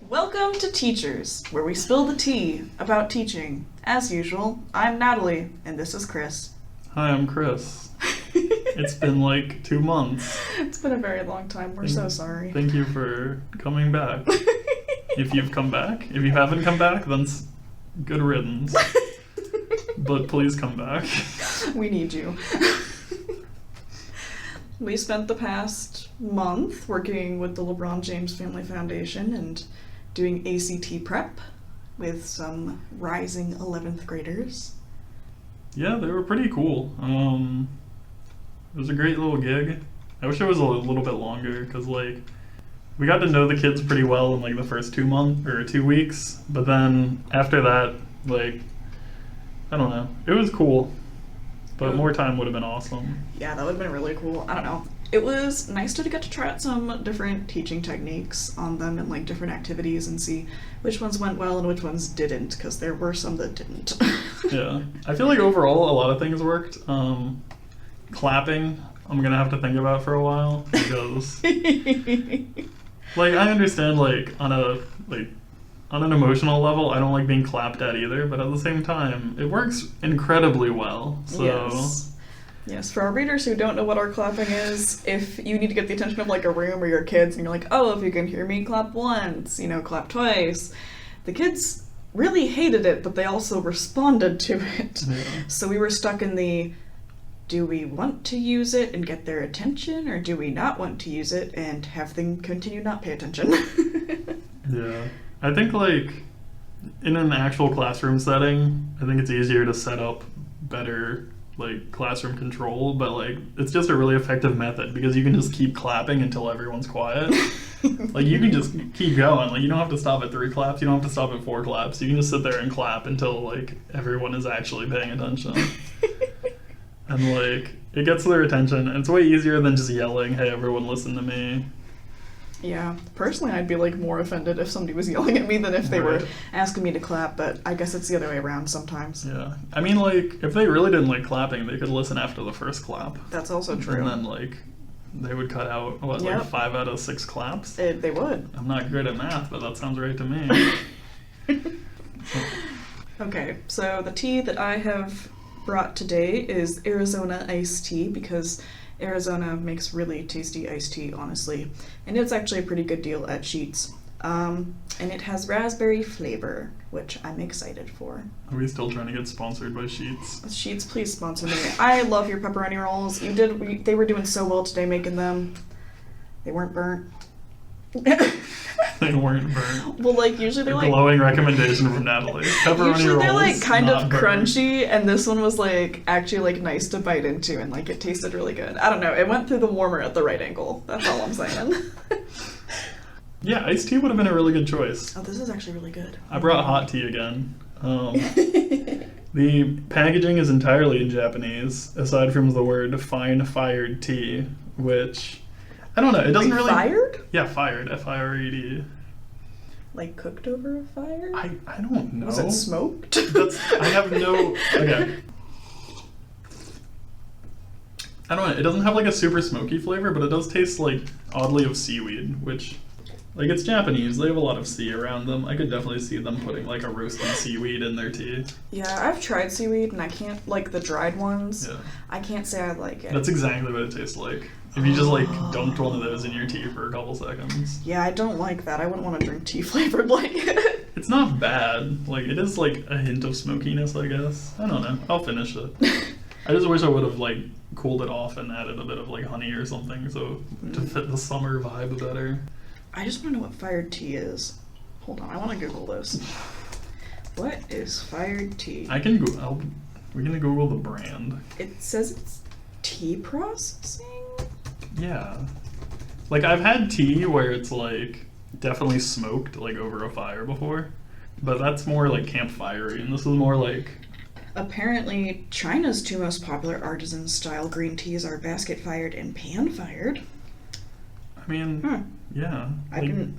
Welcome to Teachers, where we spill the tea about teaching. As usual, I'm Natalie, and this is Chris. Hi, I'm Chris. It's been like 2 months. It's been a very long time. We're so sorry. Thank you for coming back. If you've come back. If you haven't come back, then good riddance. But please come back. We need you. We spent the past month working with the LeBron James Family Foundation and doing ACT prep with some rising 11th graders. Yeah, they were pretty cool. It was a great little gig. I wish it was a little bit longer because, like, we got to know the kids pretty well in, like, the first 2 weeks. But then after that, like, I don't know. It was cool. But more time would have been awesome. Yeah, that would have been really cool. I don't know. It was nice to get to try out some different teaching techniques on them and like different activities and see which ones went well and which ones didn't, because there were some that didn't. Yeah. I feel like overall a lot of things worked. Clapping, I'm gonna have to think about for a while because like I understand like on an emotional level, I don't like being clapped at either, but at the same time, it works incredibly well. So Yes, for our readers who don't know what our clapping is, if you need to get the attention of like a room or your kids and you're like, oh, if you can hear me, clap once, clap twice. The kids really hated it, but they also responded to it. Yeah. So we were stuck in the, do we want to use it and get their attention, or do we not want to use it and have them continue not pay attention? Yeah. I think like in an actual classroom setting, I think it's easier to set up better like classroom control, but like it's just a really effective method because you can just keep clapping until everyone's quiet. Like you can just keep going. Like you don't have to stop at 3 claps, you don't have to stop at 4 claps. You can just sit there and clap until like everyone is actually paying attention. And like it gets their attention, and it's way easier than just yelling, hey everyone listen to me. Yeah, personally I'd be like more offended if somebody was yelling at me than if they were asking me to clap, but I guess it's the other way around sometimes. Yeah. I mean, like, if they really didn't like clapping, they could listen after the first clap. That's also true. And then, like, they would cut out, like 5 out of 6 claps? They would. I'm not good at math, but that sounds right to me. Okay, so the tea that I have brought today is Arizona iced tea, because Arizona makes really tasty iced tea, honestly. And it's actually a pretty good deal at Sheetz. And it has raspberry flavor, which I'm excited for. Are we still trying to get sponsored by Sheetz? Sheetz, please sponsor me. I love your pepperoni rolls. They were doing so well today making them. They weren't burnt. They weren't burnt. Well, like, usually they're like... glowing recommendation from Natalie. Pepperoni usually rolls, they're like kind of burnt. crunchy, and this one was like actually like nice to bite into, and like it tasted really good. I don't know, it went through the warmer at the right angle. That's all I'm saying. Yeah, iced tea would have been a really good choice. Oh, this is actually really good. I brought hot tea again. The packaging is entirely in Japanese, aside from the word fine fired tea, which, I don't know, it doesn't really... Fired? Yeah, fired, F-I-R-E-D. Like cooked over a fire? I don't know. Was it smoked? I have no... Okay. I don't know, it doesn't have like a super smoky flavor, but it does taste like oddly of seaweed, which... Like, it's Japanese, they have a lot of sea around them. I could definitely see them putting, like, a roasted seaweed in their tea. Yeah, I've tried seaweed, and I can't, like, the dried ones. Yeah. I can't say I like it. That's exactly what it tastes like. If you just, like, dunked one of those in your tea for a couple seconds. Yeah, I don't like that. I wouldn't want to drink tea flavored like it. It's not bad. Like, it is, like, a hint of smokiness, I guess. I don't know. I'll finish it. I just wish I would have, like, cooled it off and added a bit of, like, honey or something so to fit the summer vibe better. I just want to know what fired tea is. Hold on, I want to Google this. What is fired tea? We can Google the brand. It says it's tea processing? Yeah. Like, I've had tea where it's, like, definitely smoked, like, over a fire before. But that's more, like, campfire-y, and this is more, like... Apparently, China's 2 most popular artisan-style green teas are basket-fired and pan-fired. I mean, yeah. I didn't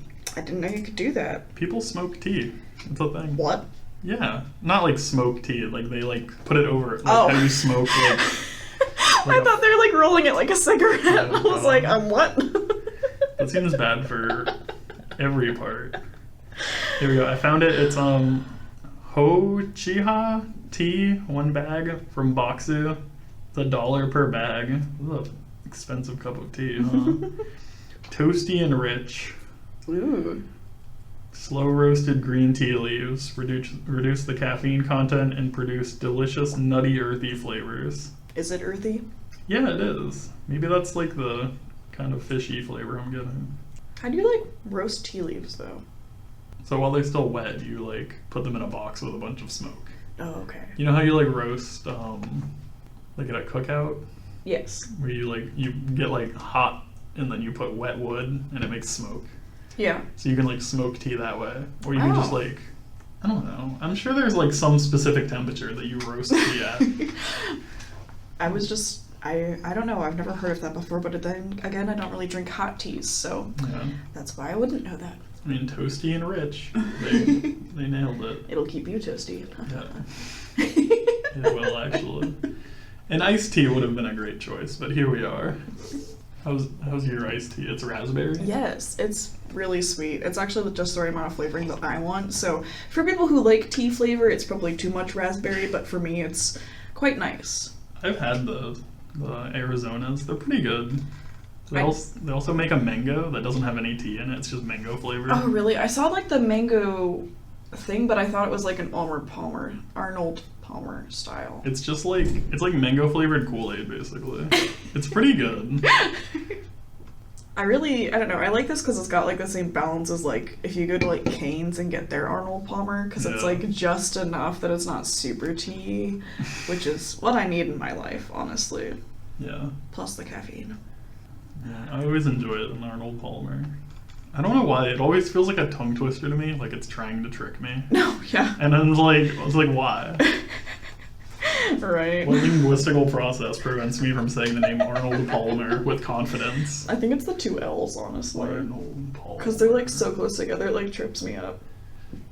know you could do that. People smoke tea. It's a thing. What? Yeah. Not, like, smoke tea. Like, they, like, put it over... Like, how you smoke, like... I thought they were, like, rolling it like a cigarette. Yeah, I was like, what? That seems bad for every part. Here we go. I found it. It's Ho-Chiha tea, 1 bag from Boxu. It's $1 per bag. This is an expensive cup of tea, huh? Toasty and rich. Ooh. Slow roasted green tea leaves reduce the caffeine content and produce delicious nutty earthy flavors. Is it earthy? Yeah, it is. Maybe that's like the kind of fishy flavor I'm getting. How do you like roast tea leaves though? So while they're still wet, you like put them in a box with a bunch of smoke. Oh, okay. You know how you like roast like at a cookout Yes. where you get like hot and then you put wet wood and it makes smoke. Yeah. So you can like smoke tea that way, or you can just Oh. like, I don't know. I'm sure there's like some specific temperature that you roast tea at. I don't know. I've never heard of that before, but then again, I don't really drink hot teas, so Yeah. that's why I wouldn't know that. I mean, toasty and rich. They nailed it. It'll keep you toasty. Yeah. It will actually. An iced tea would have been a great choice, but here we are. How's your iced tea? It's raspberry? Yes, it's really sweet. It's actually just the right amount of flavoring that I want. So for people who like tea flavor, it's probably too much raspberry, but for me, it's quite nice. I've had the Arizonas. They're pretty good. They I- also make a mango that doesn't have any tea in it. It's just mango flavored. Oh, really? I saw like the mango thing, but I thought it was like an Arnold Palmer style. It's just like mango flavored Kool-Aid basically. It's pretty good. I don't know. I like this because it's got like the same balance as like if you go to like Cane's and get their Arnold Palmer, because it's Yeah. like just enough that it's not super tea, which is what I need in my life, honestly. Yeah. Plus the caffeine. Yeah. I always enjoy it in Arnold Palmer. I don't know why. It always feels like a tongue twister to me, like it's trying to trick me. No, yeah. And I was like, why? Right. What linguistical process prevents me from saying the name Arnold Palmer with confidence? I think it's the 2 L's, honestly. Arnold Palmer. Because they're like so close together, it like trips me up.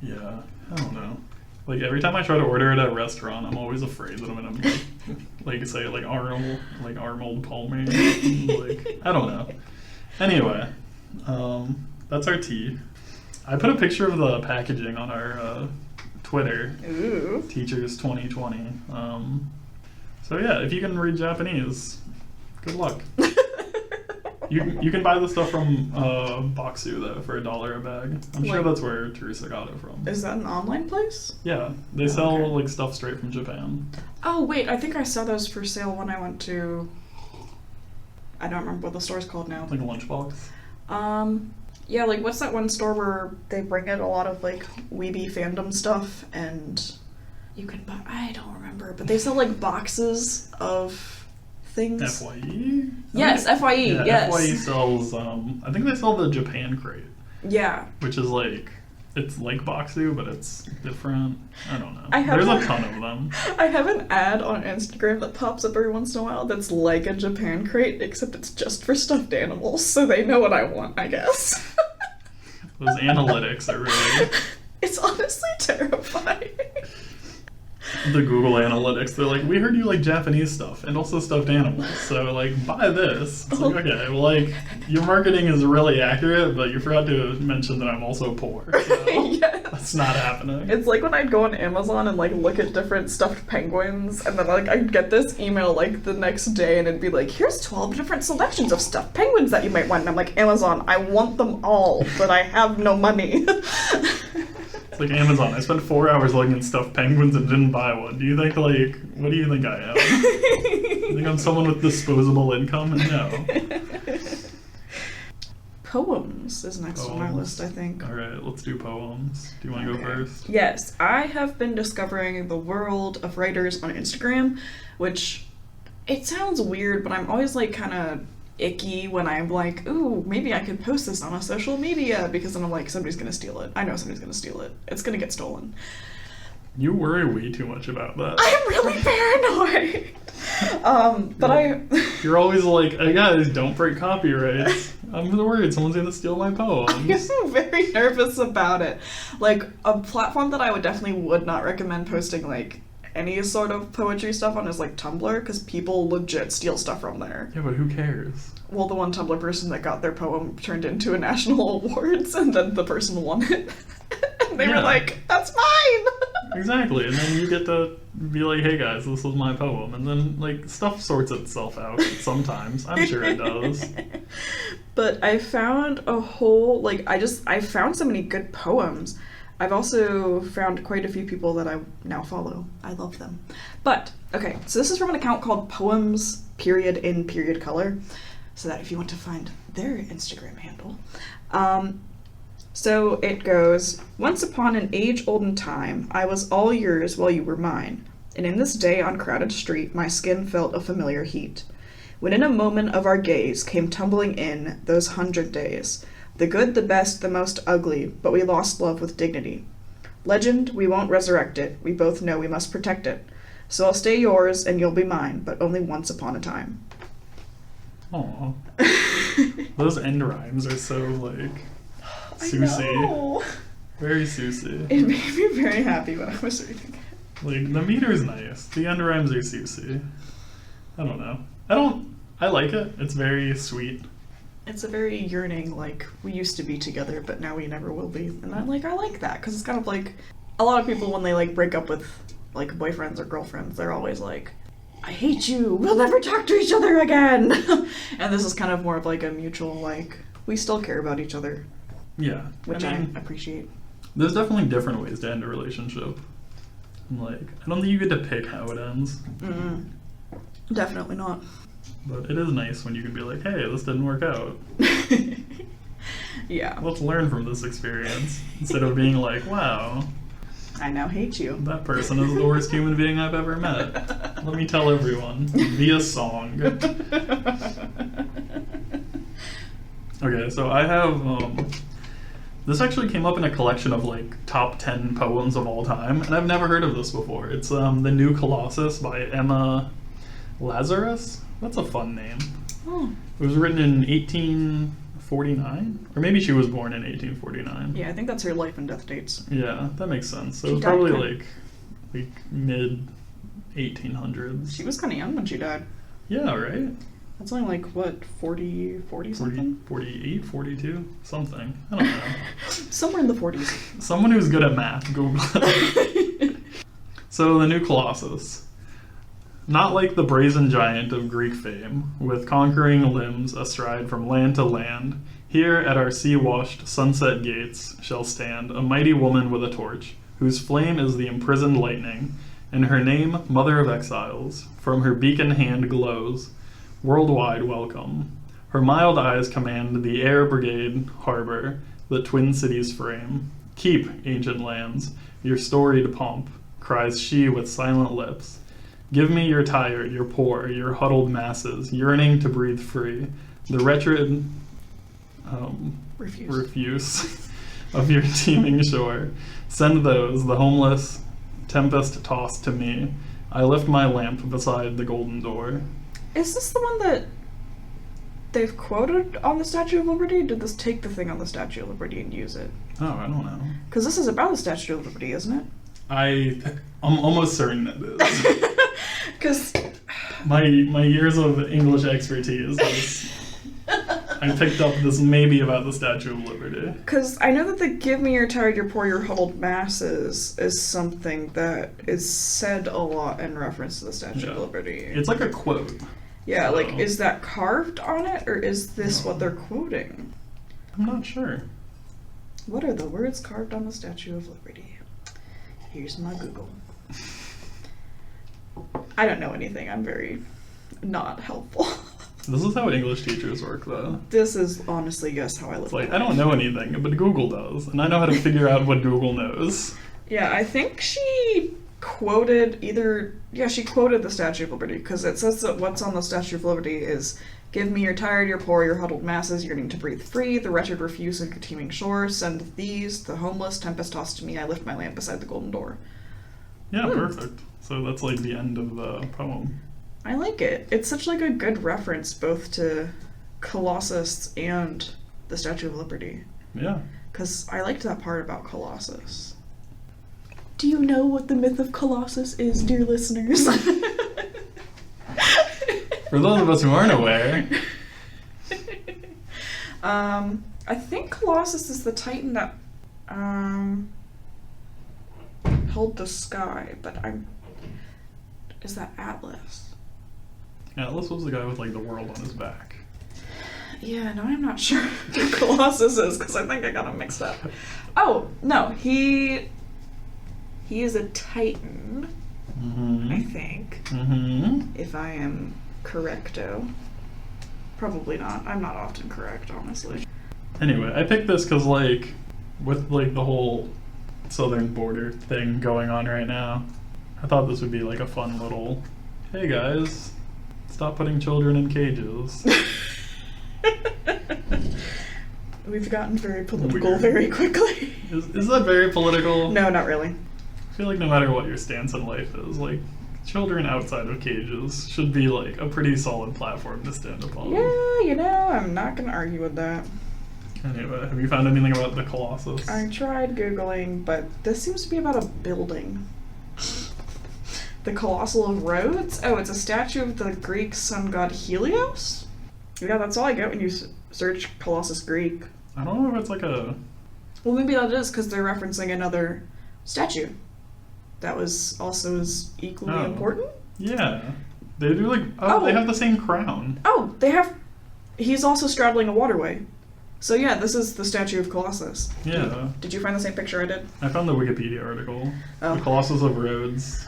Yeah, I don't know. Like every time I try to order it at a restaurant, I'm always afraid that I'm gonna like say like Arnold Palmer. Like I don't know. Anyway, that's our tea. I put a picture of the packaging on our Twitter. Ooh. Teachers 2020. So yeah, if you can read Japanese, good luck. You can buy the stuff from Boxu though for $1 a bag. I'm sure Like- that's where Teresa got it from. Is that an online place? Yeah, they sell Okay. like stuff straight from Japan. Oh, wait, I think I saw those for sale when I went to. I don't remember what the store's called now. Like a lunchbox. Yeah, like what's that one store where they bring in a lot of like weeby fandom stuff and you can buy. I don't remember, but they sell like boxes of things. FYE? Yes, FYE, Yeah, yes. FYE sells, I think they sell the Japan crate, Yeah. which is like, it's like Boxu, but it's different. I don't know. I have There's a a- ton of them. I have an ad on Instagram that pops up every once in a while that's like a Japan crate, except it's just for stuffed animals, so they know what I want, I guess. Those analytics are really, It's honestly terrifying. the Google Analytics, they're like, we heard you like Japanese stuff and also stuffed animals, so like buy this. It's like, okay, well like your marketing is really accurate, but you forgot to mention that I'm also poor. So Yes. that's not happening. It's like when I'd go on Amazon and like look at different stuffed penguins, and then like I'd get this email like the next day, and it'd be like, "Here's 12 different selections of stuffed penguins that you might want." And I'm like, Amazon, I want them all, but I have no money. It's like Amazon. I spent 4 hours looking at stuffed penguins and didn't buy one. Do you think like, what do you think I am? You think I'm someone with disposable income? No. Poems is next on my Poems. list, I think. All right, let's do poems. Do you want to go Okay. first? Yes, I have been discovering the world of writers on Instagram, which it sounds weird, but I'm always like kind of icky when I'm like, ooh, maybe I could post this on a social media, because then I'm like, somebody's gonna steal it. I know somebody's gonna steal it. It's gonna get stolen. You worry way too much about that. I'm really paranoid. But You're always like, hey guys, don't break copyrights. I'm worried someone's gonna steal my poems. I'm very nervous about it. Like, a platform that I would not recommend posting like any sort of poetry stuff on is like Tumblr, because people legit steal stuff from there. Yeah, but who cares? Well, the one Tumblr person that got their poem turned into a national awards, and then the person won it. And They were Yeah. like, that's mine! Exactly, and then you get to be like, hey guys, this was my poem, and then like stuff sorts itself out sometimes. I'm sure it does. But I found a whole, like, I found so many good poems. I've also found quite a few people that I now follow. I love them. But, okay, so this is from an account called Poems period in period color. So that if you want to find their Instagram handle. So it goes, once upon an age-olden time, I was all yours while you were mine. And in this day on crowded street, my skin felt a familiar heat. When in a moment of our gaze came tumbling in those 100 days, the good, the best, the most ugly, but we lost love with dignity. Legend, we won't resurrect it, we both know we must protect it. So I'll stay yours and you'll be mine, but only once upon a time. Aw. Those end rhymes are so like I Susie. know. Very Susie. It made me very happy when I was reading it. Like the meter's nice. The end rhymes are Susie. I don't know. I like it. It's very sweet. It's a very yearning, like, we used to be together, but now we never will be. And I like that, because it's kind of like, a lot of people when they, like, break up with, like, boyfriends or girlfriends, they're always like, I hate you, we'll never talk to each other again! And this is kind of more of, like, a mutual, like, we still care about each other, Yeah. which I I mean, appreciate. there's definitely different ways to end a relationship. Like, I don't think you get to pick how it ends. Mm-mm. Definitely not. But it is nice when you can be like, hey, this didn't work out. Yeah. Let's learn from this experience. Instead of being like, wow, I now hate you. that person is the worst human being I've ever met. Let me tell everyone via song. Okay, so I have, this actually came up in a collection of like top 10 poems of all time, and I've never heard of this before. It's The New Colossus by Emma Lazarus. That's a fun name. Oh. It was written in 1849, or maybe she was born in 1849. Yeah, I think that's her life and death dates. Yeah, that makes sense. So She it was died probably kind like mid 1800s. She was kind of young when she died. Yeah, right? That's only like, what, 40 something? 48, 42, something. I don't know. Somewhere in the 40s. Someone who's good at math, Google it. So, the New Colossus. Not like the brazen giant of Greek fame, with conquering limbs astride from land to land, here at our sea-washed sunset gates shall stand a mighty woman with a torch, whose flame is the imprisoned lightning, and her name, Mother of Exiles, from her beacon hand glows. Worldwide welcome. Her mild eyes command the air brigade harbor that twin cities frame. Keep, ancient lands, your storied pomp, cries she with silent lips. Give me your tired, your poor, your huddled masses, yearning to breathe free. The wretched refuse of your teeming shore. Send those, the homeless, tempest-tossed to me. I lift my lamp beside the golden door. Is this the one that they've quoted on the Statue of Liberty? Did this take the thing on the Statue of Liberty and use it? Oh, I don't know. Because this is about the Statue of Liberty, isn't it? I'm almost certain it is. Because My years of English expertise is, I picked up this maybe about the Statue of Liberty. I know that the give me your tired, your poor, your huddled masses is something that is said a lot in reference to the Statue of Yeah. Liberty. It's like a quote. Yeah, so- like, is that carved on it, or is this No. what they're quoting? I'm not sure. What are the words carved on the Statue of Liberty? Here's my Google. I don't know anything. I'm very not helpful. This is how English teachers work, though. This is honestly, yes, how I live. It's like, my I don't life. know anything, but Google does, and I know how to figure out what Google knows. Yeah, I think she quoted she quoted the Statue of Liberty, because it says that what's on the Statue of Liberty is, give me your tired, your poor, your huddled masses, yearning to breathe free, the wretched refuse of your teeming shore, send these, the homeless, tempest-tossed to me, I lift my lamp beside the golden door. Yeah, perfect. So that's like the end of the poem. I like it. It's such like a good reference both to Colossus and the Statue of Liberty. Yeah. Because I liked that part about Colossus. Do you know what the myth of Colossus is, dear listeners? For those of us who aren't aware, I think Colossus is the titan that held the sky, but is that Atlas? Atlas was the guy with like the world on his back. Yeah, no, I'm not sure who Colossus is because I think I got him mixed up. Oh, no, he is a Titan, I think, if I am correcto. Probably not. I'm not often correct, honestly. Anyway, I picked this because, like, with, like, the whole southern border thing going on right now, I thought this would be, like, a fun little, hey, guys, stop putting children in cages. We've gotten very political Weird. very quickly. Is that very political? No, not really. I feel like no matter what your stance in life is, like, children outside of cages should be, like, a pretty solid platform to stand upon. Yeah, you know, I'm not gonna argue with that. Anyway, have you found anything about the Colossus? I tried Googling, but this seems to be about a building. The Colossal of Rhodes? Oh, it's a statue of the Greek sun god Helios? Yeah, that's all I get when you search Colossus Greek. I don't know if it's like a... Well, maybe that is because they're referencing another statue that was also as equally important. Yeah. They do like... Oh. They have the same crown. Oh, they have... He's also straddling a waterway. So yeah, this is the statue of Colossus. Yeah. Did you find the same picture I did? I found the Wikipedia article. Oh. The Colossus of Rhodes,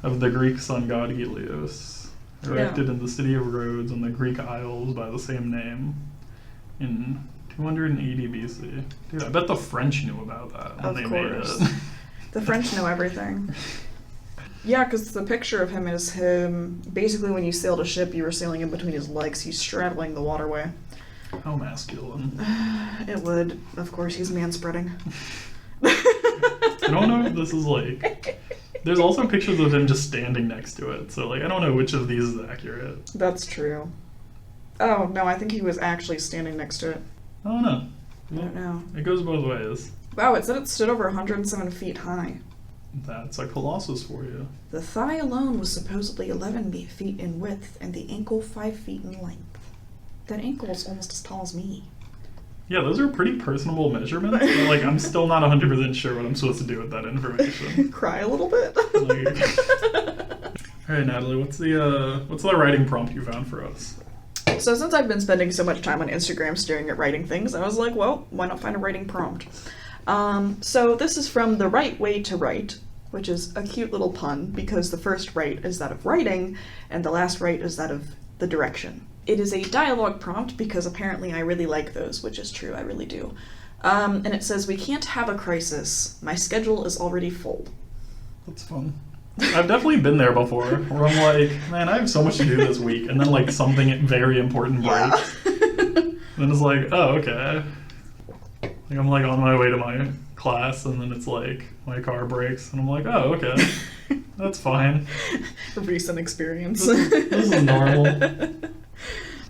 of the Greek sun god Helios, erected in the city of Rhodes on the Greek Isles by the same name in 280 BC. Dude, I bet the French knew about that when Of they course. made it. The French know everything. Yeah, because the picture of him is him, basically when you sailed a ship, you were sailing in between his legs, he's straddling the waterway. How masculine. It would. Of course, he's man-spreading. I don't know if this is like... There's also pictures of him just standing next to it, so like I don't know which of these is accurate. That's true. Oh, no, I think he was actually standing next to it. I don't know. I don't know. It goes both ways. Wow, it said it stood over 107 feet high. That's a Colossus for you. The thigh alone was supposedly 11 feet in width and the ankle 5 feet in length. That ankle is almost as tall as me. Yeah, those are pretty personable measurements. But, like, I'm still not 100% sure what I'm supposed to do with that information. Cry a little bit. All right, Natalie, what's the writing prompt you found for us? So since I've been spending so much time on Instagram staring at writing things, I was like, well, why not find a writing prompt? So this is from The Right Way to Write, which is a cute little pun because the first right is that of writing and the last right is that of the direction. It is a dialogue prompt because apparently I really like those, which is true, I really do. And it says, we can't have a crisis. My schedule is already full. That's fun. I've definitely been there before, where I'm like, man, I have so much to do this week, and then like something very important breaks. And then it's like, oh, okay. Like I'm like on my way to my class, and then it's like my car breaks, and I'm like, oh, okay, that's fine. Recent experience. This is normal.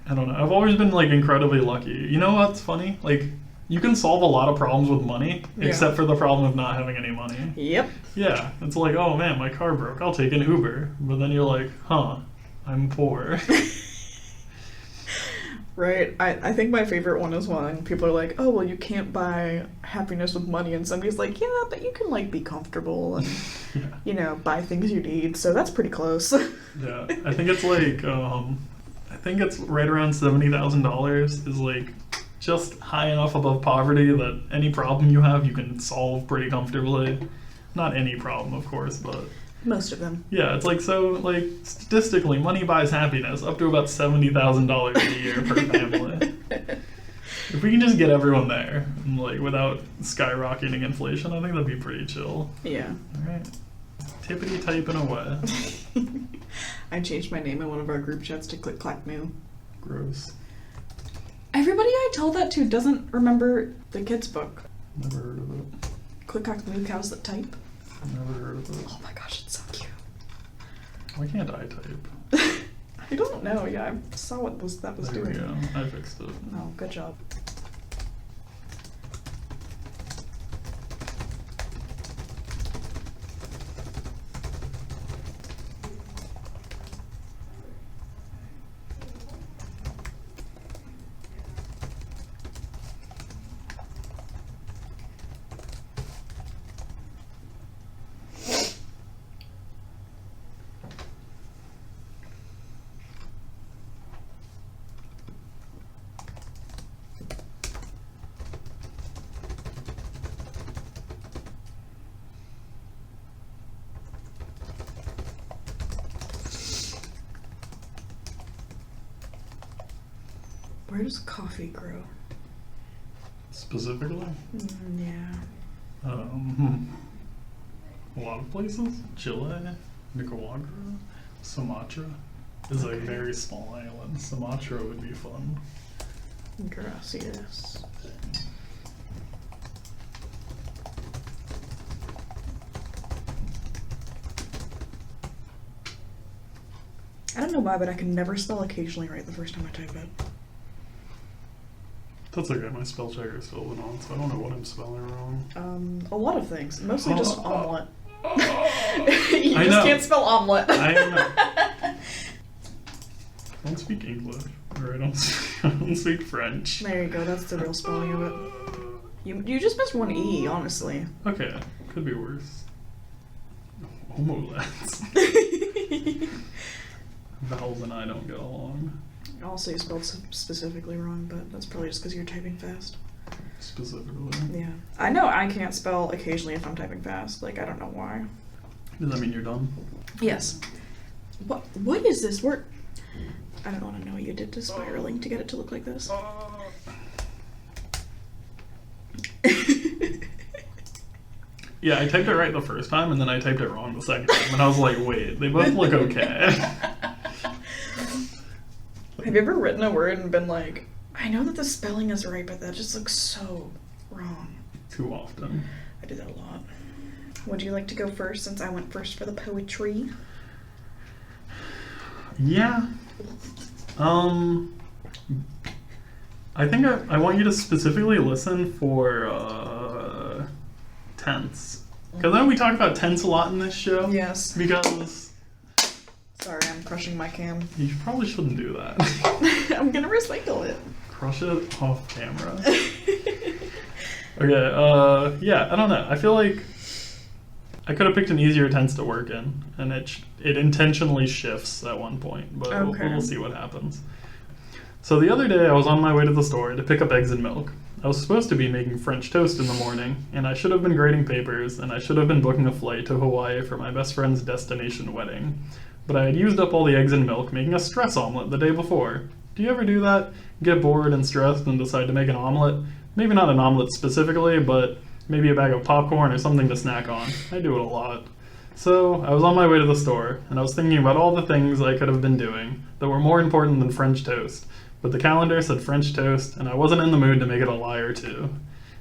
I don't know. I've always been like incredibly lucky. You know what's funny? Like you can solve a lot of problems with money, except for the problem of not having any money. Yep. Yeah, it's like, oh man, my car broke. I'll take an Uber. But then you're like, huh, I'm poor. Right. I think my favorite one is when people are like, oh, well, you can't buy happiness with money. And somebody's like, yeah, but you can, like, be comfortable and, you know, buy things you need. So that's pretty close. Yeah. I think it's like, I think it's right around $70,000 is, like, just high enough above poverty that any problem you have, you can solve pretty comfortably. Not any problem, of course, but... Most of them. Yeah, it's like, so, like, statistically, money buys happiness up to about $70,000 a year per family. If we can just get everyone there, and, like, without skyrocketing inflation, I think that'd be pretty chill. Yeah. Alright. Tippity typing away. I changed my name in one of our group chats to Click Clack Moo. Gross. Everybody I told that to doesn't remember the kids' book. Never heard of it. Click Clack Moo, Cows That Type. Never heard of it. Oh my gosh, it's so cute. Why can't I type? I don't know. Yeah, I saw what that was There doing. we go. I fixed it. No, good job. Where does coffee grow? Specifically? Yeah. A lot of places. Chile, Nicaragua, Sumatra is a very small island. Sumatra would be fun. Gracias. I don't know why, but I can never spell occasionally right the first time I type it. That's okay. My spell checker still went on, so I don't know what I'm spelling wrong. A lot of things. Mostly just omelet. You I just know. can't spell omelet. I don't speak English, or I don't speak French. There you go. That's the real spelling of it. You just missed one E, honestly. Okay, could be worse. Omolets. Vowels and I don't get along. Also, you spelled specifically wrong, but that's probably just because you're typing fast. Specifically. Yeah. I know I can't spell occasionally if I'm typing fast. Like, I don't know why. Does that mean you're done? Yes. What is this word? I don't want to know what you did to spiraling to get it to look like this. Yeah, I typed it right the first time, and then I typed it wrong the second time, and I was like, wait, they both look okay. Have you ever written a word and been like, I know that the spelling is right, but that just looks so wrong? Too often. I do that a lot. Would you like to go first since I went first for the poetry? Yeah. I think I want you to specifically listen for tense. Because I know we talk about tense a lot in this show. Yes. Because Sorry, I'm crushing my cam. you probably shouldn't do that. I'm gonna recycle it. Crush it off camera. Okay, yeah, I don't know. I feel like I could have picked an easier tense to work in, and it intentionally shifts at one point, but Okay. we'll see what happens. So the other day I was on my way to the store to pick up eggs and milk. I was supposed to be making French toast in the morning, and I should have been grading papers, and I should have been booking a flight to Hawaii for my best friend's destination wedding. But I had used up all the eggs and milk making a stress omelet the day before. Do you ever do that? Get bored and stressed and decide to make an omelet? Maybe not an omelet specifically, but maybe a bag of popcorn or something to snack on. I do it a lot. So I was on my way to the store, and I was thinking about all the things I could have been doing that were more important than French toast. But the calendar said French toast, and I wasn't in the mood to make it a lie or two.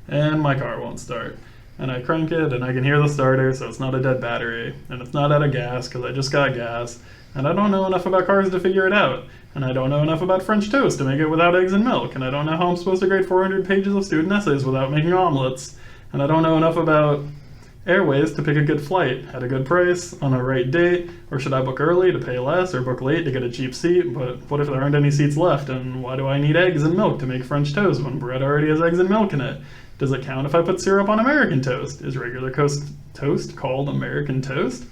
And my car won't start. And I crank it, and I can hear the starter, so it's not a dead battery. And it's not out of gas, because I just got gas. And I don't know enough about cars to figure it out. And I don't know enough about French toast to make it without eggs and milk. And I don't know how I'm supposed to grade 400 pages of student essays without making omelets. And I don't know enough about airways to pick a good flight at a good price on a right date, or should I book early to pay less or book late to get a cheap seat? But what if there aren't any seats left, and why do I need eggs and milk to make French toast when bread already has eggs and milk in it? Does it count if I put syrup on American toast? Is regular toast called American toast?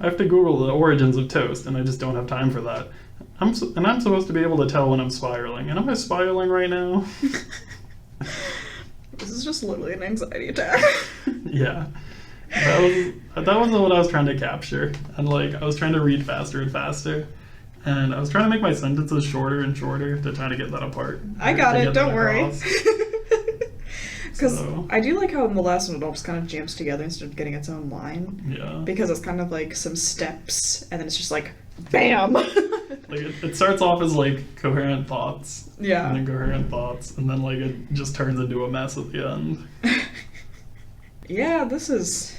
I have to Google the origins of toast, and I just don't have time for that. I'm supposed to be able to tell when I'm spiraling, and am I spiraling right now? This is just literally an anxiety attack. Yeah. That was what I was trying to capture. And like I was trying to read faster and faster. And I was trying to make my sentences shorter and shorter to try to get that apart. I got To it, get don't that worry. across. Because So- I do like how in the last one it all just kind of jams together instead of getting its own line. Yeah. Because it's kind of like some steps, and then it's just like, BAM! Like it starts off as like coherent thoughts. Yeah. And then coherent thoughts. And then like it just turns into a mess at the end. Yeah, this is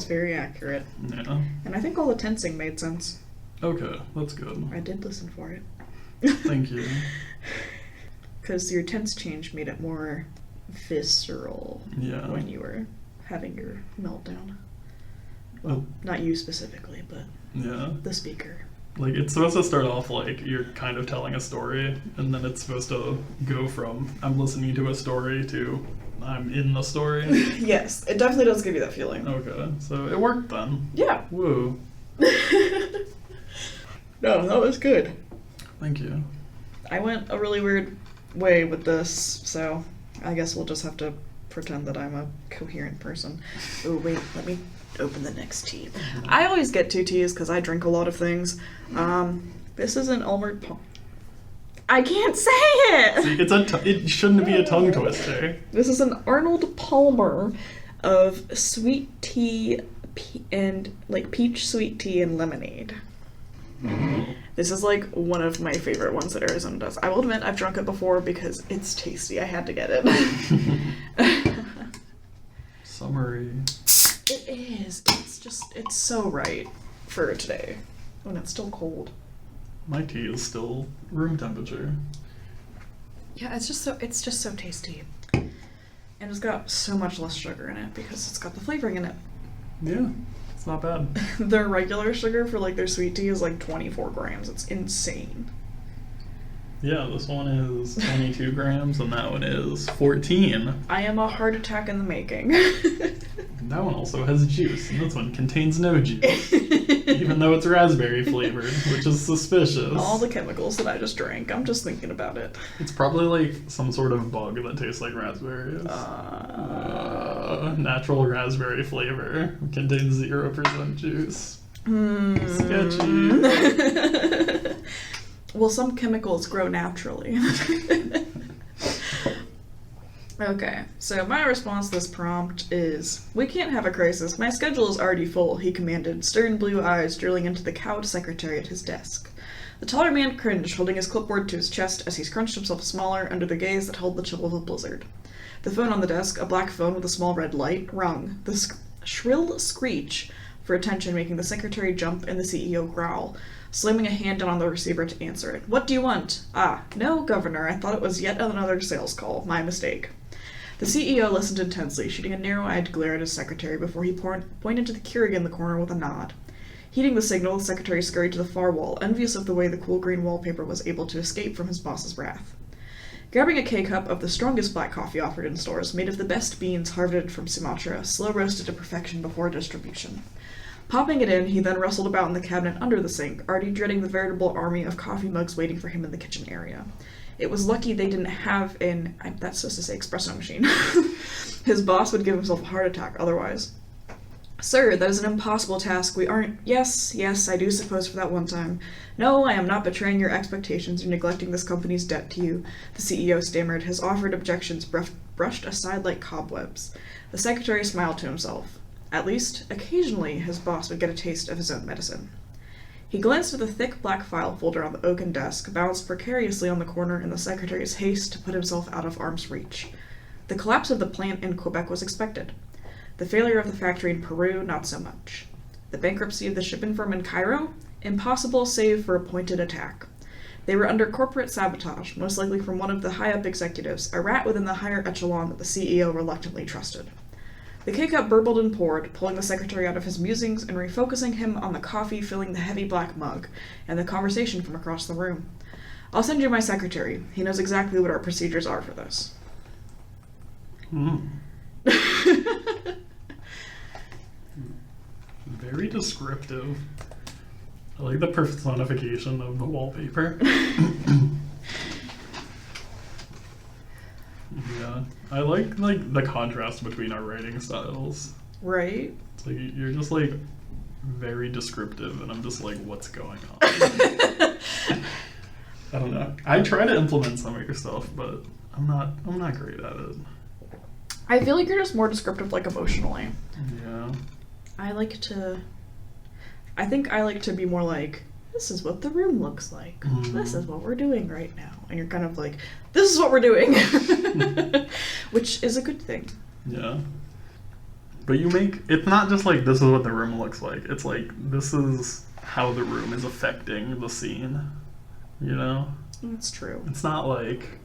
very accurate. Yeah. And I think all the tensing made sense. Okay, that's good. I did listen for it. Thank you. Because your tense change made it more visceral Yeah. when you were having your meltdown. Oh. Well, not you specifically, but Yeah. the speaker. Like it's supposed to start off like you're kind of telling a story, and then it's supposed to go from I'm listening to a story to I'm in the story. Yes, it definitely does give you that feeling. Okay, so it worked then. Yeah. Woo. No, that was good. Thank you. I went a really weird way with this, so I guess we'll just have to pretend that I'm a coherent person. Oh, wait, let me open the next tea. I always get two teas because I drink a lot of things. This is an Elmer Palm. I can't say it! See, it shouldn't be a tongue twister. This is an Arnold Palmer of sweet tea and like peach sweet tea and lemonade. This is like one of my favorite ones that Arizona does. I will admit I've drunk it before because it's tasty. I had to get it. Summery. It is. It's so right for today when it's still cold. My tea is still room temperature. Yeah, it's just so tasty. And it's got so much less sugar in it because it's got the flavoring in it. Yeah, it's not bad. Their regular sugar for like their sweet tea is like 24 grams. It's insane. Yeah, this one is 22 grams and that one is 14. I am a heart attack in the making. That one also has juice, and this one contains no juice. Even though it's raspberry flavored, which is suspicious. All the chemicals that I just drank, I'm just thinking about it. It's probably like some sort of bug that tastes like raspberries. Natural raspberry flavor. Contains 0% juice. Sketchy. Well, some chemicals grow naturally. Okay, so my response to this prompt is, "We can't have a crisis. My schedule is already full," he commanded, stern blue eyes drilling into the cowed secretary at his desk. The taller man cringed, holding his clipboard to his chest as he scrunched himself smaller under the gaze that held the chill of a blizzard. The phone on the desk, a black phone with a small red light, rung, the shrill screech for attention making the secretary jump and the CEO growl, slamming a hand down on the receiver to answer it. "What do you want?" "Ah, no, Governor. I thought it was yet another sales call. My mistake." The CEO listened intensely, shooting a narrow-eyed glare at his secretary before he pointed to the Keurig in the corner with a nod. Heeding the signal, the secretary scurried to the far wall, envious of the way the cool green wallpaper was able to escape from his boss's wrath. Grabbing a K-cup of the strongest black coffee offered in stores, made of the best beans harvested from Sumatra, slow-roasted to perfection before distribution. Popping it in, he then rustled about in the cabinet under the sink, already dreading the veritable army of coffee mugs waiting for him in the kitchen area. It was lucky they didn't have that's supposed to say espresso machine. His boss would give himself a heart attack otherwise. "Sir, that is an impossible task. We aren't—" Yes, I do suppose for that one time. "No, I am not betraying your expectations or neglecting this company's debt to you," the CEO stammered, his offered objections brushed aside like cobwebs. The secretary smiled to himself. At least, occasionally, his boss would get a taste of his own medicine. He glanced at the thick black file folder on the oaken desk, balanced precariously on the corner in the secretary's haste to put himself out of arm's reach. The collapse of the plant in Quebec was expected. The failure of the factory in Peru, not so much. The bankruptcy of the shipping firm in Cairo? Impossible save for a pointed attack. They were under corporate sabotage, most likely from one of the high-up executives, a rat within the higher echelon that the CEO reluctantly trusted. The K-cup burbled and poured, pulling the secretary out of his musings and refocusing him on the coffee filling the heavy black mug, and the conversation from across the room. "I'll send you my secretary. He knows exactly what our procedures are for this." Very descriptive. I like the personification of the wallpaper. Yeah, I like the contrast between our writing styles. Right? It's like you're just like very descriptive, and I'm just like, what's going on? I don't know. I try to implement some of your stuff, but I'm not great at it. I feel like you're just more descriptive, like emotionally. Yeah. I think I like to be more like, this is what the room looks like. This is what we're doing right now. And you're kind of like, this is what we're doing. Which is a good thing. Yeah. But it's not just like, this is what the room looks like. It's like, this is how the room is affecting the scene. You know? That's true. It's not like,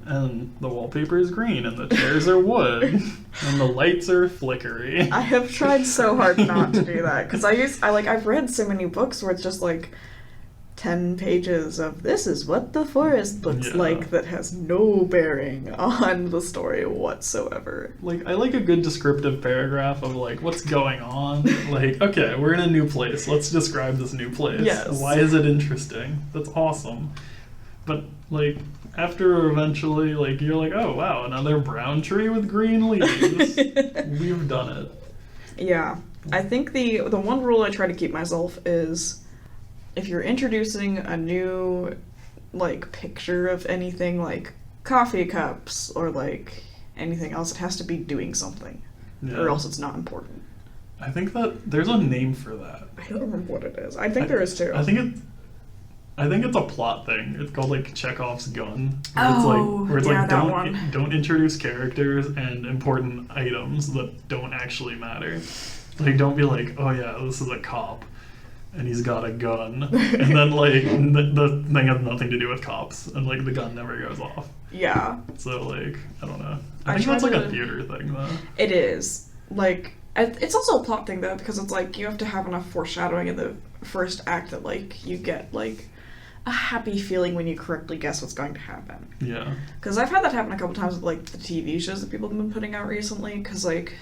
and the wallpaper is green, and the chairs are wood, and the lights are flickery. I have tried so hard not to do that, because I've read so many books where it's just like 10 pages of this is what the forest looks like that has no bearing on the story whatsoever. Like, I like a good descriptive paragraph of like, what's going on? Like, okay, we're in a new place. Let's describe this new place. Yes. Why is it interesting? That's awesome. But like, after eventually, like, you're like, oh wow, another brown tree with green leaves. We've done it. Yeah. I think the one rule I try to keep myself is, if you're introducing a new like picture of anything like coffee cups or like anything else. It has to be doing something, Yeah. or else it's not important. I think that there's a name for that. I don't remember what it is. I think there is too. I think it's a plot thing. It's called like Chekhov's gun. Oh, Where it's yeah, like that one. don't introduce characters and important items that don't actually matter. Like don't be like, oh yeah, this is a cop and he's got a gun, and then like the thing has nothing to do with cops, and like the gun never goes off. Yeah, So like I don't know. I I think that's tried like a to- theater thing though. it is. Like, it's also a plot thing though, because it's like you have to have enough foreshadowing in the first act that like you get like a happy feeling when you correctly guess what's going to happen. Yeah. Because I've had that happen a couple times with like the TV shows that people have been putting out recently, because like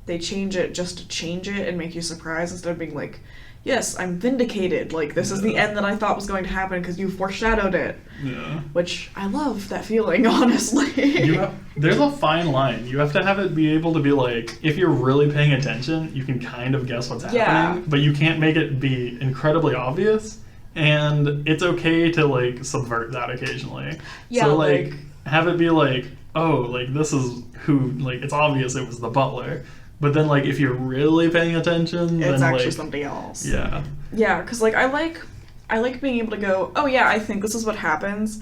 they change it just to change it and make you surprised instead of being like, yes, I'm vindicated. Like, this is the Yeah. end that I thought was going to happen because you foreshadowed it. Yeah. Which I love that feeling, honestly. There's a fine line. You have to have it be able to be like, if you're really paying attention, you can kind of guess what's happening, Yeah. but you can't make it be incredibly obvious. And it's okay to like subvert that occasionally. Yeah, So like have it be like, oh, like this is who, like it's obvious it was the butler. But then like if you're really paying attention, it's then actually like somebody else. yeah. Yeah, because like I like being able to go, oh yeah, I think this is what happens,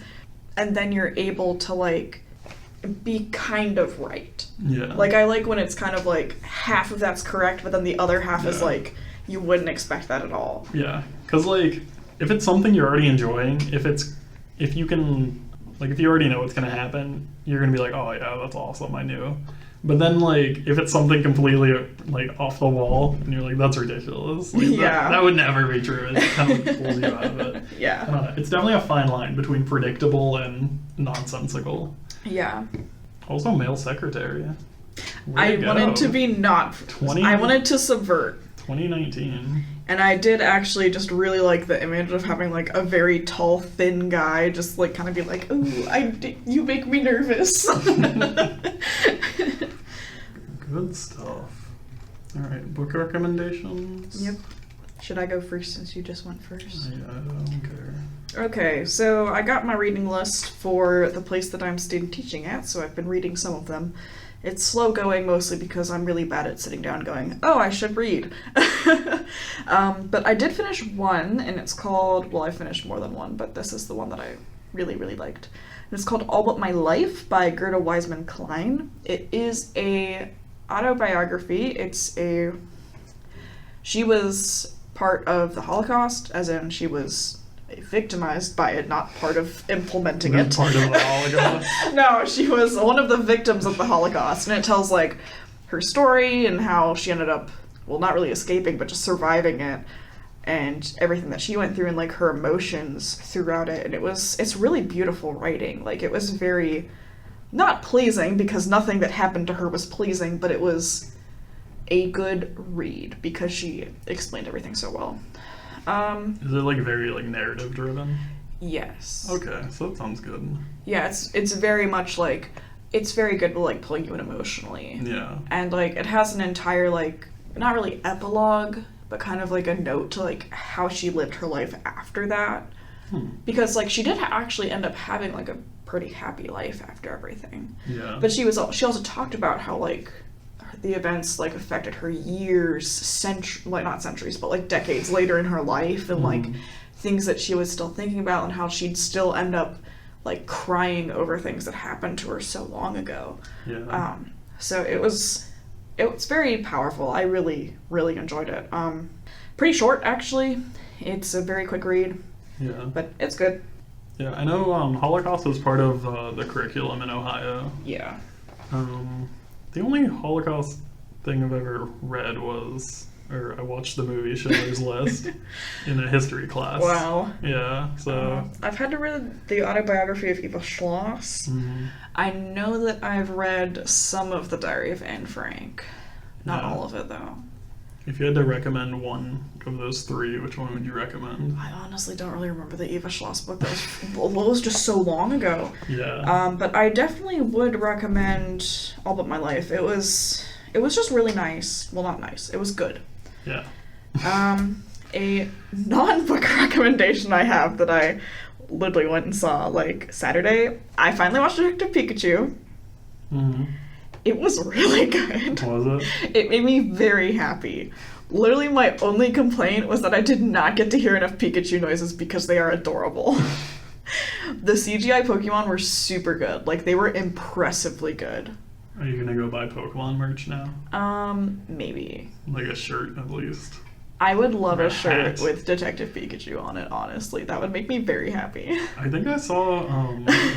and then you're able to like be kind of right. Yeah. Like I like when it's kind of like half of that's correct, but then the other half is Yeah. like you wouldn't expect that at all. Yeah, because like if it's something you're already enjoying, if you can, like if you already know what's gonna happen, you're gonna be like, oh yeah, that's awesome, I knew. But then like if it's something completely like off the wall, and you're like, that's ridiculous. Like, Yeah. that would never be true. It kind of pulls you out of it. I Yeah. don't know. It's definitely a fine line between predictable and nonsensical. Yeah. Also, male secretary. Way I to wanted go. to be not. 20 I wanted to subvert. 2019. And I did actually just really like the image of having like a very tall, thin guy just like kind of be like, "Ooh, you make me nervous." Good stuff. All right, book recommendations. Yep. Should I go first since you just went first? Yeah, I don't care. Okay, so I got my reading list for the place that I'm student teaching at, so I've been reading some of them. It's slow going mostly because I'm really bad at sitting down going, oh, I should read. But I did finish one, and it's called, well, I finished more than one, but this is the one that I really, really liked. And it's called All But My Life by Gerda Wiseman Klein. It is a autobiography. She was part of the Holocaust, as in she was victimized by it, not part of implementing it. Part of the Holocaust. No, she was one of the victims of the Holocaust, and it tells like her story and how she ended up, well, not really escaping, but just surviving it, and everything that she went through and like her emotions throughout it. And it's really beautiful writing. Like it was very not pleasing because nothing that happened to her was pleasing, but it was a good read because she explained everything so well. Is it like very like narrative driven? Yes. Okay, so that sounds good. Yeah, it's very much like it's very good to like pulling you in emotionally. Yeah. And like it has an entire like not really epilogue, but kind of like a note to like how she lived her life after that. Because like she did actually end up having like a pretty happy life after everything. Yeah. But she also talked about how like the events like affected her years, like not centuries, but like decades later in her life, and like things that she was still thinking about, and how she'd still end up like crying over things that happened to her so long ago. Yeah. So it's very powerful. I really, really enjoyed it. Pretty short actually. It's a very quick read, Yeah. but it's good. Yeah, I know Holocaust was part of the curriculum in Ohio. Yeah. The only Holocaust thing I've ever read I watched the movie Schindler's List in a history class. Wow. Yeah, so. I've had to read the autobiography of Eva Schloss. I know that I've read some of the Diary of Anne Frank. Not Yeah. all of it, though. If you had to recommend one of those three, which one would you recommend? I honestly don't really remember the Eva Schloss book. That was just so long ago. Yeah. But I definitely would recommend All But My Life. It was just really nice. Well, not nice. It was good. Yeah. A non-book recommendation I have that I literally went and saw, like, Saturday, I finally watched Detective Pikachu. Mm-hmm. It was really good. Was it? It made me very happy. Literally, my only complaint was that I did not get to hear enough Pikachu noises because they are adorable. The CGI Pokemon were super good. Like, they were impressively good. Are you gonna go buy Pokemon merch now? Maybe. Like a shirt, at least. I would love Or a a shirt hat. with Detective Pikachu on it, honestly. That would make me very happy. I think I saw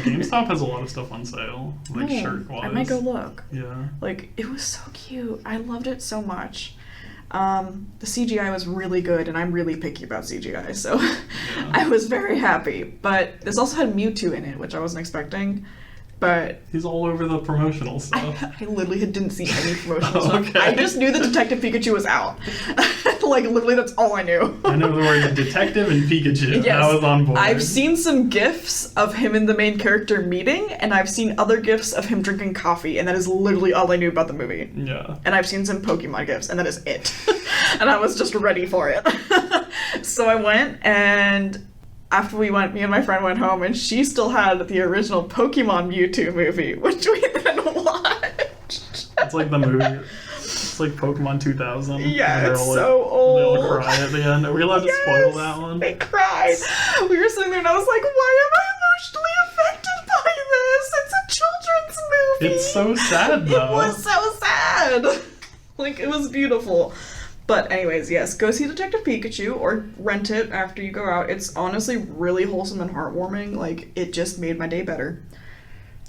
GameStop has a lot of stuff on sale, like Oh, shirt-wise. I might go look. Yeah. Like, it was so cute. I loved it so much. The CGI was really good, and I'm really picky about CGI, so I was very happy. But this also had Mewtwo in it, which I wasn't expecting. But He's all over the promotional stuff. I literally didn't see any promotional stuff. Okay. I just knew that Detective Pikachu was out. Like, literally, that's all I knew. I know the word detective and Pikachu. Yes. I was on board. I've seen some gifs of him and the main character meeting, and I've seen other gifs of him drinking coffee, and that is literally all I knew about the movie. Yeah. And I've seen some Pokemon gifs, and that is it. And I was just ready for it. So I went, and after we went, me and my friend went home, and she still had the original Pokemon Mewtwo movie, which we then watched. It's like the movie. It's like Pokemon 2000. Yeah, where they're it's all, so They all old. cry at the end. Are we allowed to Yes, spoil that one? They cried. We were sitting there, and I was like, why am I emotionally affected by this? It's a children's movie. It's so sad, though. It was so sad. Like, it was beautiful. But anyways, yes, go see Detective Pikachu or rent it after you go out. It's honestly really wholesome and heartwarming. Like, it just made my day better.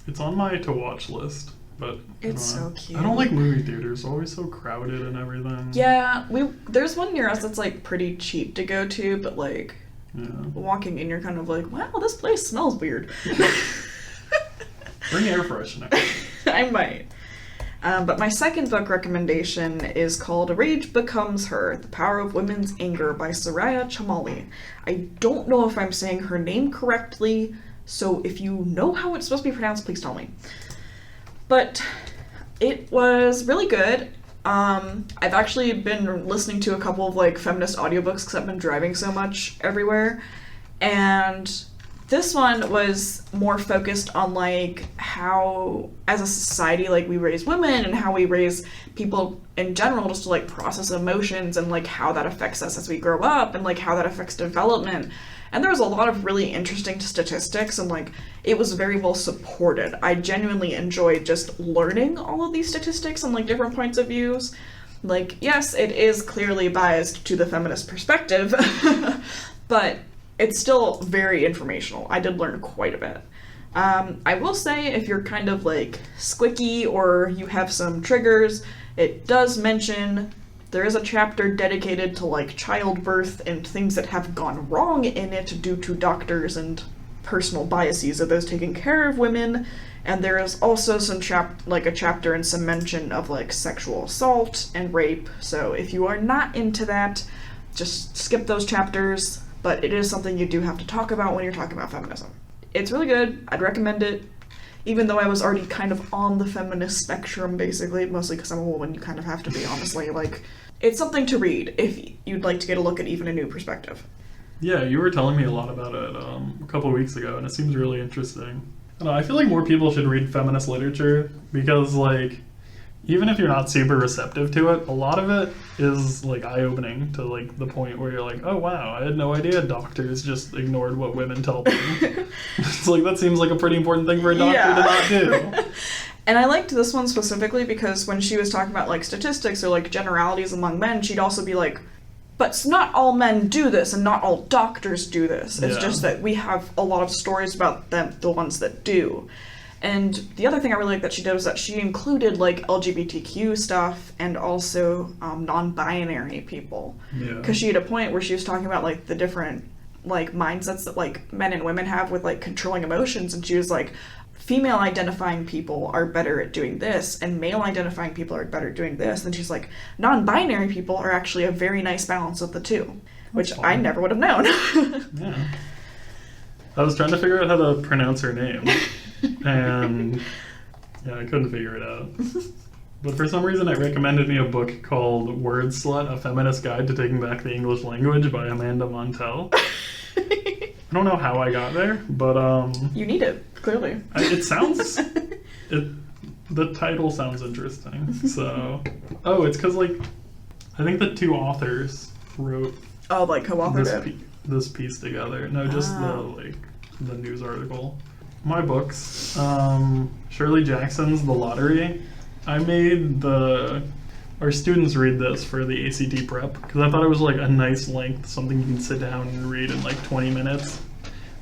It's on my to-watch list, but It's I don't know. so cute. I don't like movie theaters. They're always so crowded and everything. Yeah, there's one near us that's like pretty cheap to go to, but like Yeah. walking in, you're kind of like, wow, this place smells weird. Bring air freshener. I might. But my second book recommendation is called Rage Becomes Her, The Power of Women's Anger by Soraya Chemaly. I don't know if I'm saying her name correctly, so if you know how it's supposed to be pronounced, please tell me. But it was really good. I've actually been listening to a couple of like feminist audiobooks because I've been driving so much everywhere. And this one was more focused on like how as a society like we raise women and how we raise people in general just to like process emotions and like how that affects us as we grow up and like how that affects development. And there was a lot of really interesting statistics and like it was very well supported. I genuinely enjoyed just learning all of these statistics and like different points of views. Like, yes, it is clearly biased to the feminist perspective, but it's still very informational. I did learn quite a bit. I will say if you're kind of like squicky or you have some triggers, it does mention there is a chapter dedicated to like childbirth and things that have gone wrong in it due to doctors and personal biases of those taking care of women. And there is also some a chapter and some mention of like sexual assault and rape. So if you are not into that, just skip those chapters. But it is something you do have to talk about when you're talking about feminism. It's really good. I'd recommend it. Even though I was already kind of on the feminist spectrum, basically, mostly because I'm a woman, you kind of have to be, honestly. Like, it's something to read if you'd like to get a look at even a new perspective. Yeah, you were telling me a lot about it a couple of weeks ago, and it seems really interesting. I don't know, I feel like more people should read feminist literature because, like, even if you're not super receptive to it, a lot of it is like eye-opening to like the point where you're like, oh wow, I had no idea doctors just ignored what women tell them. It's like that seems like a pretty important thing for a doctor to not do. And I liked this one specifically because when she was talking about like statistics or like generalities among men, she'd also be like, but not all men do this and not all doctors do this. It's just that we have a lot of stories about them, the ones that do. And the other thing I really like that she did was that she included like LGBTQ stuff and also non-binary people. Yeah. Because she had a point where she was talking about like the different like mindsets that like men and women have with like controlling emotions, and she was like, female identifying people are better at doing this and male identifying people are better at doing this. And she's like, non-binary people are actually a very nice balance of the two, which That's I fun. never would have known. Yeah. I was trying to figure out how to pronounce her name. And yeah, I couldn't figure it out. But for some reason, it recommended me a book called Word Slut, A Feminist Guide to Taking Back the English Language by Amanda Montell. I don't know how I got there, but You need it, clearly. it sounds the title sounds interesting. So, it's because like I think the two authors wrote Oh, like co-authored it. this piece together. No, just the news article. My books, Shirley Jackson's The Lottery. I made our students read this for the ACT prep because I thought it was like a nice length, something you can sit down and read in like 20 minutes.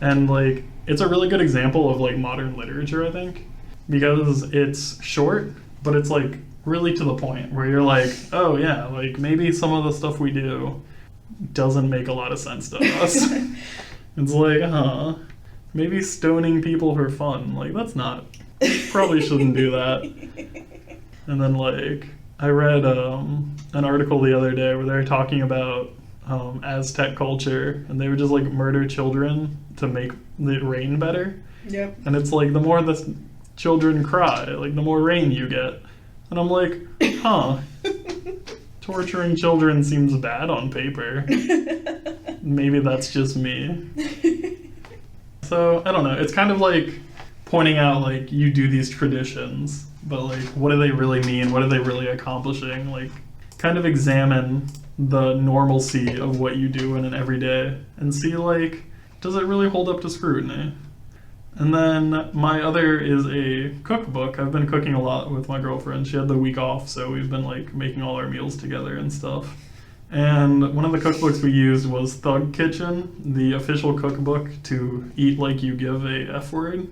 And like it's a really good example of like modern literature, I think, because it's short, but it's like really to the point where you're like, oh yeah, like maybe some of the stuff we do doesn't make a lot of sense to us. It's like, maybe stoning people for fun, like that's not, probably shouldn't do that. And then like I read an article the other day where they were talking about Aztec culture, and they would just like murder children to make it rain better. Yep. And it's like the more the children cry, like the more rain you get. And I'm like, torturing children seems bad on paper. Maybe that's just me. So I don't know. It's kind of like pointing out like you do these traditions, but like what do they really mean? What are they really accomplishing? Like kind of examine the normalcy of what you do in an everyday and see like, does it really hold up to scrutiny? And then my other is a cookbook. I've been cooking a lot with my girlfriend. She had the week off, so we've been like making all our meals together and stuff. And one of the cookbooks we used was Thug Kitchen, the official cookbook to eat like you give a F word.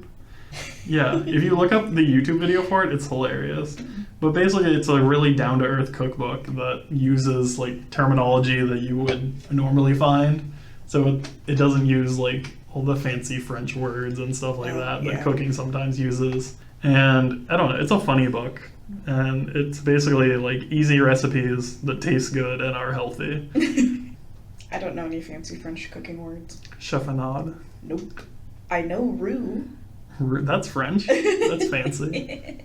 Yeah, if you look up the YouTube video for it, it's hilarious. But basically it's a really down-to-earth cookbook that uses like terminology that you would normally find. So it doesn't use like all the fancy French words and stuff like that cooking sometimes uses. And I don't know, it's a funny book. And it's basically like easy recipes that taste good and are healthy. I don't know any fancy French cooking words. Chiffonade. Nope. I know roux. That's French. That's fancy.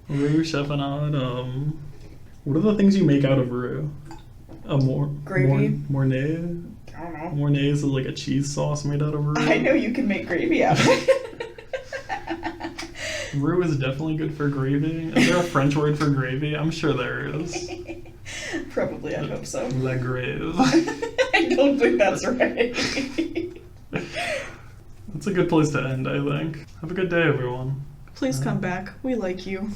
Roux, chiffonade. What are the things you make out of roux? Gravy. Mornay. I don't know. Mornay is like a cheese sauce made out of roux. I know you can make gravy out of it. Roux is definitely good for gravy. Is there a French word for gravy? I'm sure there is. Probably, I hope so. La grave. I don't think that's right. That's a good place to end, I think. Have a good day, everyone. Please come back. We like you.